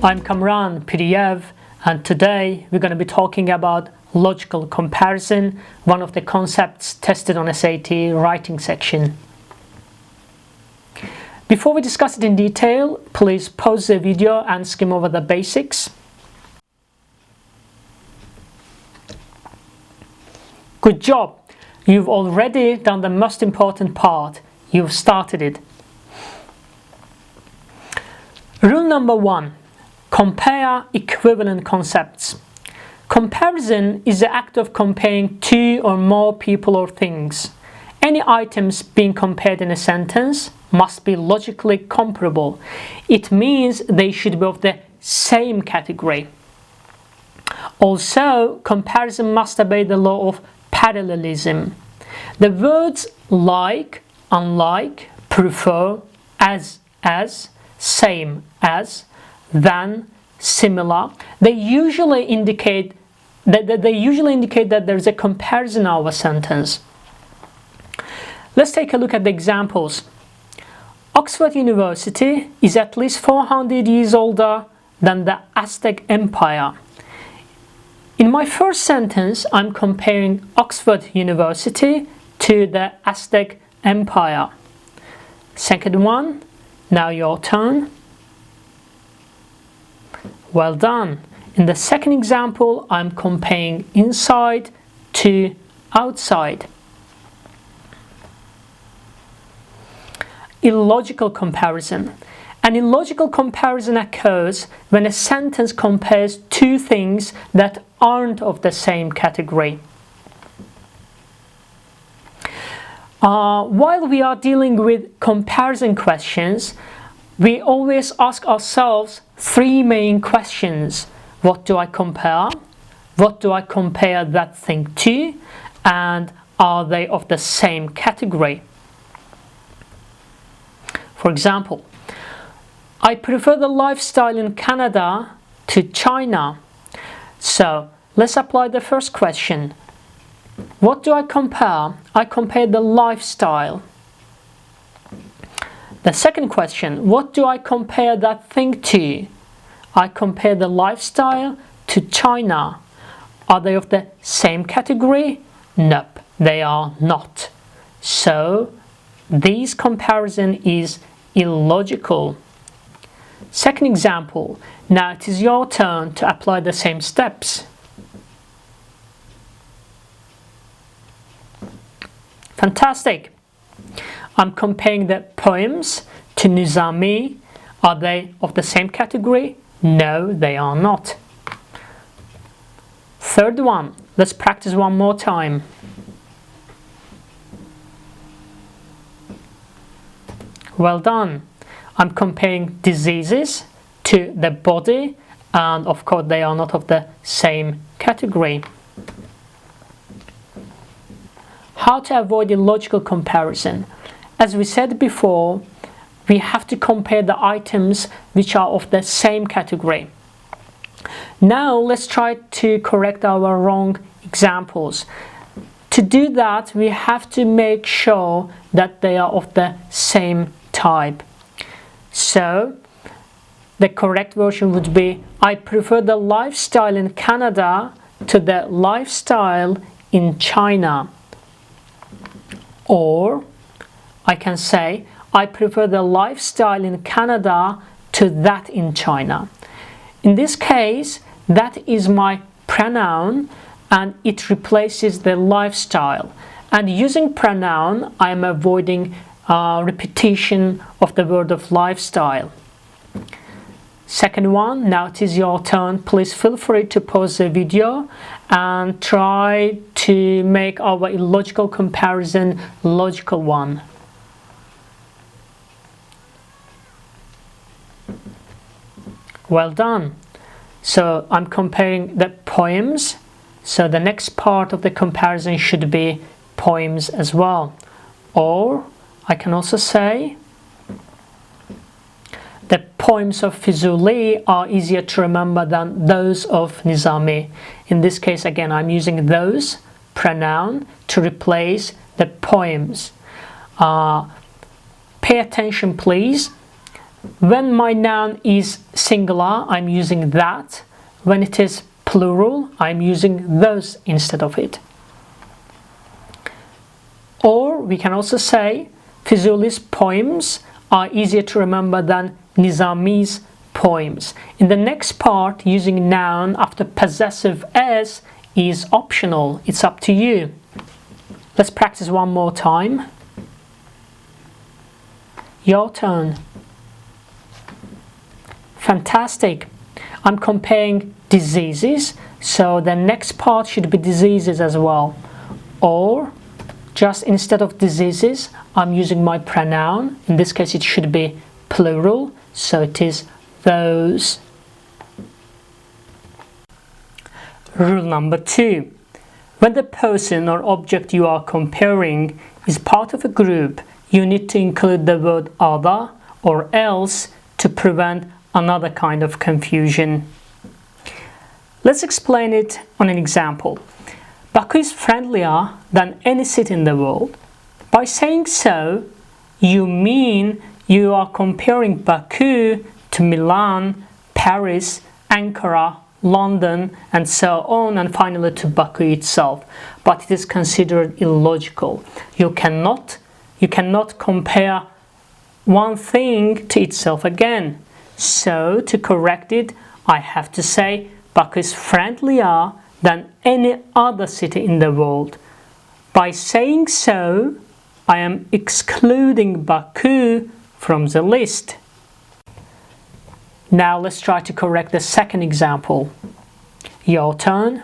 I'm Kamran Piriyev, and today we're going to be talking about logical comparison, one of the concepts tested on SAT writing section. Before we discuss it in detail, please pause the video and skim over the basics. Good job! You've already done the most important part. You've started it. Rule number 1. Compare equivalent concepts. Comparison is the act of comparing two or more people or things. Any items being compared in a sentence must be logically comparable. It means they should be of the same category. Also, comparison must obey the law of parallelism. The words like, unlike, prefer, as, same as, than, similar, they usually indicate that there is a comparison of a sentence. Let's take a look at the examples. Oxford University is at least 400 years older than the Aztec Empire. In my first sentence, I'm comparing Oxford University to the Aztec Empire. Second one, now your turn. Well done. In the second example, I'm comparing inside to outside. Illogical comparison. An illogical comparison occurs when a sentence compares two things that aren't of the same category. While we are dealing with comparison questions, we always ask ourselves three main questions. What do I compare? What do I compare that thing to? And are they of the same category? For example, I prefer the lifestyle in Canada to China. So let's apply the first question. What do I compare? I compare the lifestyle. The second question, what do I compare that thing to? I compare the lifestyle to China. Are they of the same category? Nope, they are not. So this comparison is illogical. Second example, now it is your turn to apply the same steps. Fantastic! I'm comparing the poems to Nizami. Are they of the same category? No, they are not. Third one, let's practice one more time. Well done. I'm comparing diseases to the body, and of course they are not of the same category. How to avoid illogical comparison? As we said before, we have to compare the items which are of the same category. Now let's try to correct our wrong examples. To do that, we have to make sure that they are of the same type. So the correct version would be, I prefer the lifestyle in Canada to the lifestyle in China. Or I can say, I prefer the lifestyle in Canada to that in China. In this case, that is my pronoun and it replaces the lifestyle. And using pronoun, I am avoiding repetition of the word of lifestyle. Second one, now it is your turn. Please feel free to pause the video and try to make our illogical comparison logical one. Well done. So I'm comparing the poems. So the next part of the comparison should be poems as well. Or I can also say the poems of Fizuli are easier to remember than those of Nizami. In this case, again, I'm using those pronoun to replace the poems. Pay attention, please. When my noun is singular, I'm using that. When it is plural, I'm using those instead of it. Or we can also say Fuzuli's poems are easier to remember than Nizami's poems. In the next part, using noun after possessive s is optional. It's up to you. Let's practice one more time. Your turn. Fantastic. I'm comparing diseases, so the next part should be diseases as well. Or just instead of diseases, I'm using my pronoun. In this case, it should be plural, so it is those. Rule number 2. When the person or object you are comparing is part of a group, you need to include the word other or else to prevent another kind of confusion. Let's explain it on an example. Baku is friendlier than any city in the world. By saying so, you mean you are comparing Baku to Milan, Paris, Ankara, London, and so on, and finally to Baku itself. But it is considered illogical. You cannot compare one thing to itself again. So to correct it, I have to say Baku is friendlier than any other city in the world. By saying so, I am excluding Baku from the list. Now let's try to correct the second example. Your turn.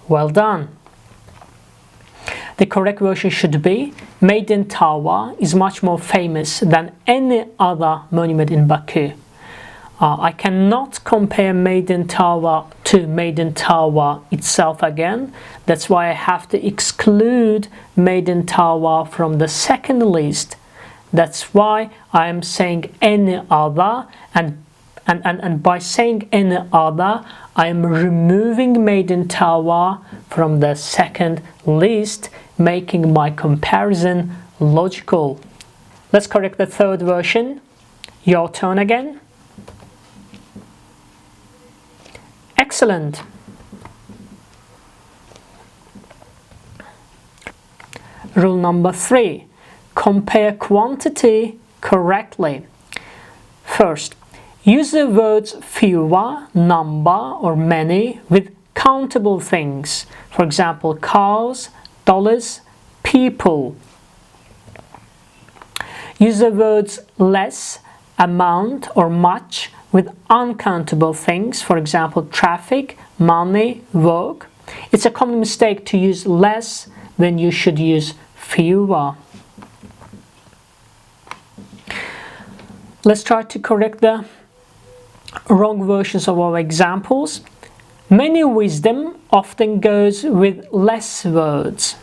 Well done. The correct version should be Maiden Tower is much more famous than any other monument in Baku. I cannot compare Maiden Tower to Maiden Tower itself again. That's why I have to exclude Maiden Tower from the second list. That's why I am saying any other, and by saying any other, I am removing Maiden Tower from the second list, making my comparison logical. Let's correct the third version. Your turn again. Excellent. Rule number 3. Compare quantity correctly. First, use the words fewer, number, or many with countable things. For example, cars, dollars, people. Use the words less, amount, or much with uncountable things. For example, traffic, money, work. It's a common mistake to use less when you should use fewer. Let's try to correct the wrong versions of our examples. Many wisdom often goes with less words.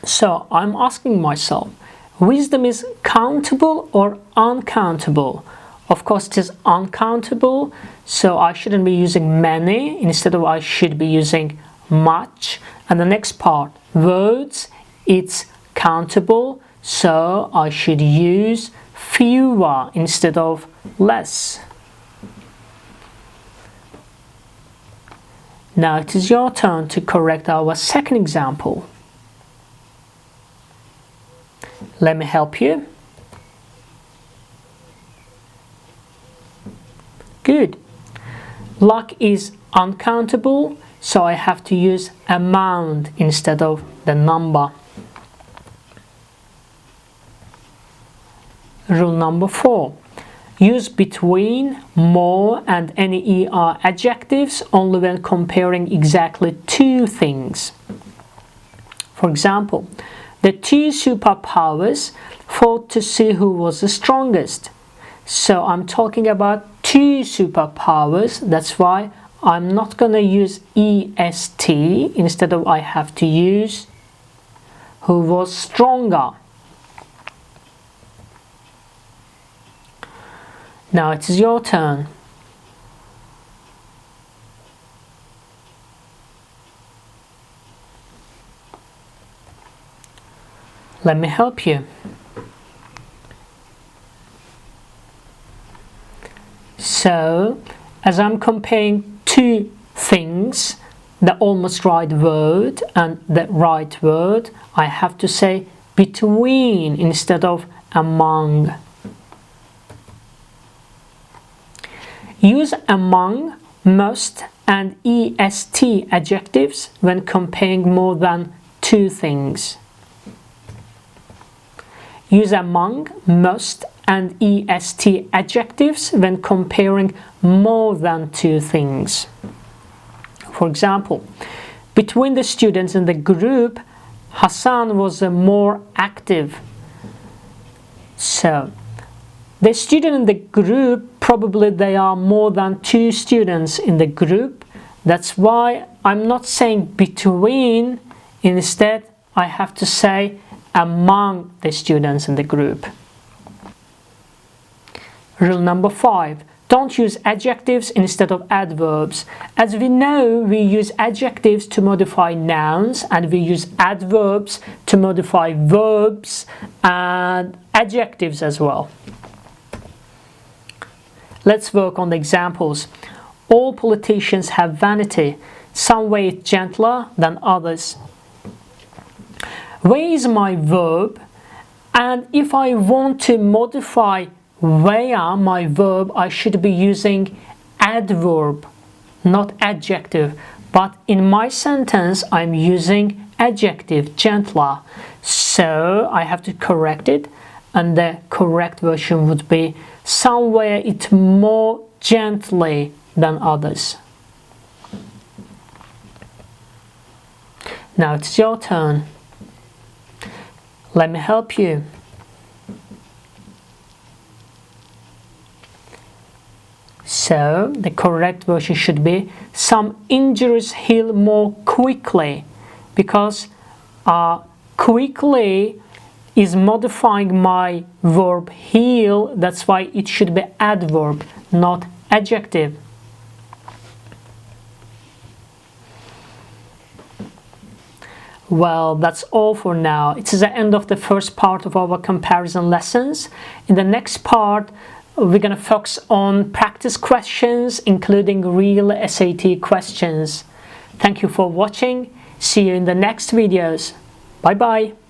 So I'm asking myself, wisdom is countable or uncountable? Of course it is uncountable, so I shouldn't be using many. Instead of I should be using much. And the next part, words, it's countable, so I should use fewer instead of less. Now it is your turn to correct our second example. Let me help you. Good. Luck is uncountable, so I have to use amount instead of the number. Rule number 4. Use between, more, and any er adjectives only when comparing exactly two things. For example, the two superpowers fought to see who was the strongest. So I'm talking about two superpowers. That's why I'm not going to use est. Instead of I have to use who was stronger. Now it is your turn. Let me help you. as I'm comparing two things, the almost right word and the right word, I have to say between instead of among. Use among, most, and est adjectives when comparing more than two things. Use among, most, and est adjectives when comparing more than two things. For example, between the students in the group, Hassan was more active. So, the student in the group, probably there are more than two students in the group. That's why I'm not saying between. Instead, I have to say among the students in the group. Rule number 5. Don't use adjectives instead of adverbs. As we know, we use adjectives to modify nouns, and we use adverbs to modify verbs and adjectives as well. Let's work on the examples. All politicians have vanity. Some weigh it gentler than others. Weigh is my verb, and if I want to modify weigh my verb, I should be using adverb, not adjective. But in my sentence, I'm using adjective, gentler. So I have to correct it, and the correct version would be some weigh it more gently than others. Now it's your turn. Let me help you. So the correct version should be some injuries heal more quickly, because quickly is modifying my verb heal. That's why it should be adverb, not adjective. Well, that's all for now. It's the end of the first part of our comparison lessons. In the next part, we're going to focus on practice questions, including real SAT questions. Thank you for watching. See you in the next videos. Bye bye.